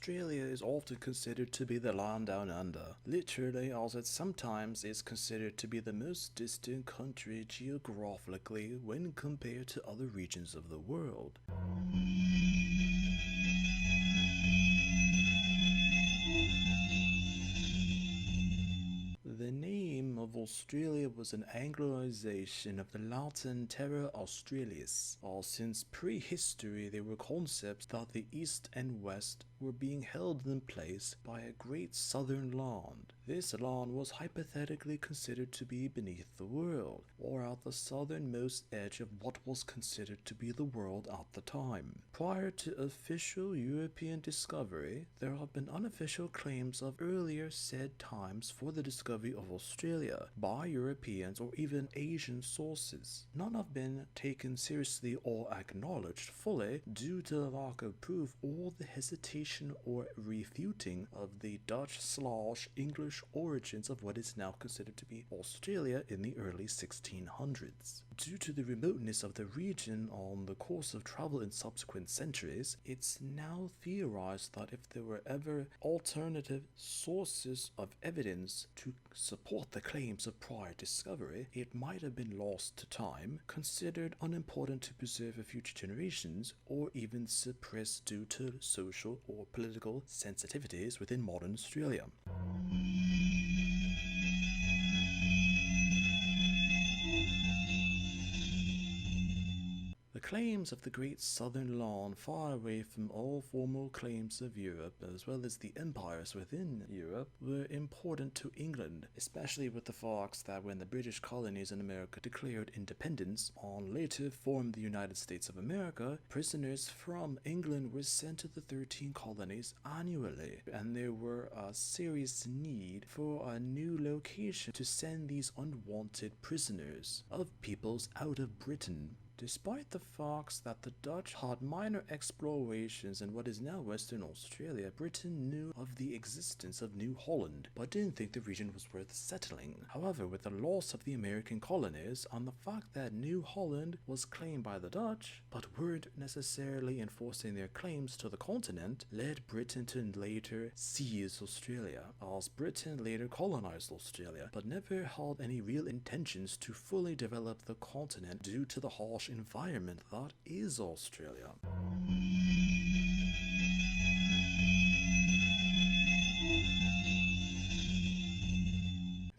Australia is often considered to be the land down under, literally as it sometimes is considered to be the most distant country geographically when compared to other regions of the world. The name of Australia was an Anglicization of the Latin Terra Australis, as since prehistory there were concepts that the East and West were being held in place by a great southern land. This land was hypothetically considered to be beneath the world, or at the southernmost edge of what was considered to be the world at the time. Prior to official European discovery, there have been unofficial claims of earlier said times for the discovery of Australia by Europeans or even Asian sources. None have been taken seriously or acknowledged fully due to the lack of proof or the hesitation or refuting of the Dutch/English origins of what is now considered to be Australia in the early 1600s. Due to the remoteness of the region on the course of travel in subsequent centuries, it's now theorized that if there were ever alternative sources of evidence to support the claims of prior discovery, it might have been lost to time, considered unimportant to preserve for future generations, or even suppressed due to social or political sensitivities within modern Australia. The claims of the Great Southern Land far away from all formal claims of Europe, as well as the empires within Europe, were important to England, especially with the fact that when the British colonies in America declared independence and later formed the United States of America, prisoners from England were sent to the 13 colonies annually, and there were a serious need for a new location to send these unwanted prisoners of peoples out of Britain. Despite the fact that the Dutch had minor explorations in what is now Western Australia, Britain knew of the existence of New Holland, but didn't think the region was worth settling. However, with the loss of the American colonies and the fact that New Holland was claimed by the Dutch, but weren't necessarily enforcing their claims to the continent, led Britain to later seize Australia, as Britain later colonized Australia, but never held any real intentions to fully develop the continent due to the harsh environment that is Australia.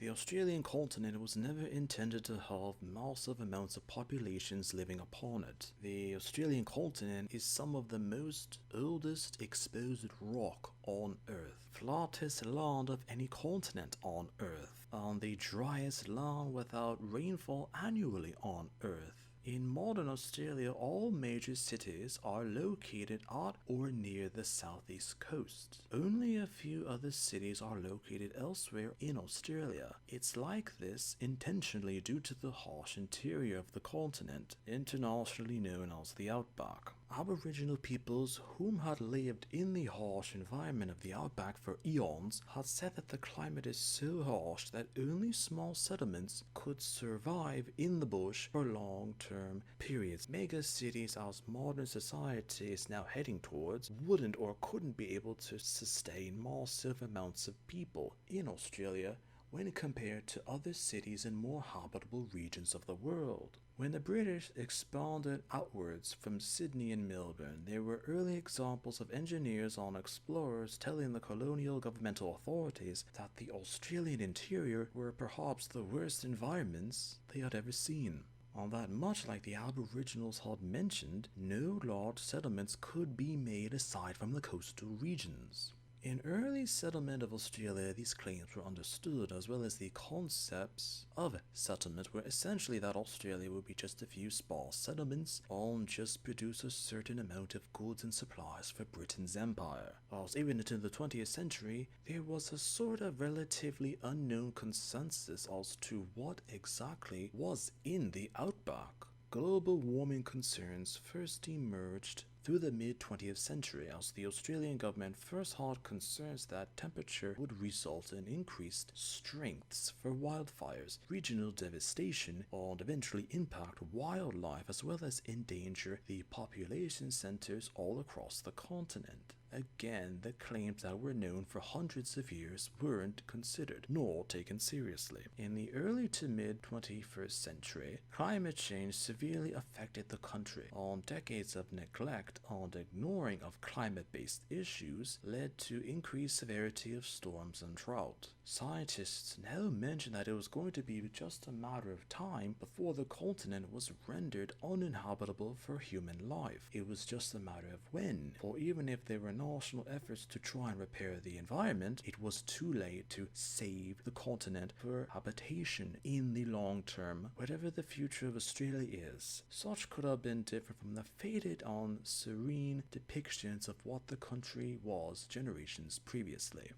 The Australian continent was never intended to have massive amounts of populations living upon it. The Australian continent is some of the most oldest exposed rock on Earth, flattest land of any continent on Earth, and the driest land without rainfall annually on Earth. In modern Australia, all major cities are located at or near the southeast coast. Only a few other cities are located elsewhere in Australia. It's like this intentionally due to the harsh interior of the continent, internationally known as the Outback. Aboriginal peoples whom had lived in the harsh environment of the outback for eons had said that the climate is so harsh that only small settlements could survive in the bush for long-term periods. Mega cities, as modern society is now heading towards, wouldn't or couldn't be able to sustain massive amounts of people in Australia when compared to other cities in more habitable regions of the world. When the British expanded outwards from Sydney and Melbourne, there were early examples of engineers and explorers telling the colonial governmental authorities that the Australian interior were perhaps the worst environments they had ever seen, and that much like the Aboriginals had mentioned, no large settlements could be made aside from the coastal regions. In early settlement of Australia, these claims were understood, as well as the concepts of settlement were essentially that Australia would be just a few sparse settlements and just produce a certain amount of goods and supplies for Britain's empire. As even into the 20th century, there was a sort of relatively unknown consensus as to what exactly was in the outback. Global warming concerns first emerged through the mid-20th century as the Australian government first had concerns that temperature would result in increased strengths for wildfires, regional devastation, and eventually impact wildlife as well as endanger the population centers all across the continent. Again, the claims that were known for hundreds of years weren't considered nor taken seriously. In the early to mid 21st century, climate change severely affected the country, and decades of neglect and ignoring of climate-based issues led to increased severity of storms and drought. Scientists now mention that it was going to be just a matter of time before the continent was rendered uninhabitable for human life. It was just a matter of when, for even if there were national efforts to try and repair the environment, it was too late to save the continent for habitation in the long term, whatever the future of Australia is. Such could have been different from the faded and serene depictions of what the country was generations previously.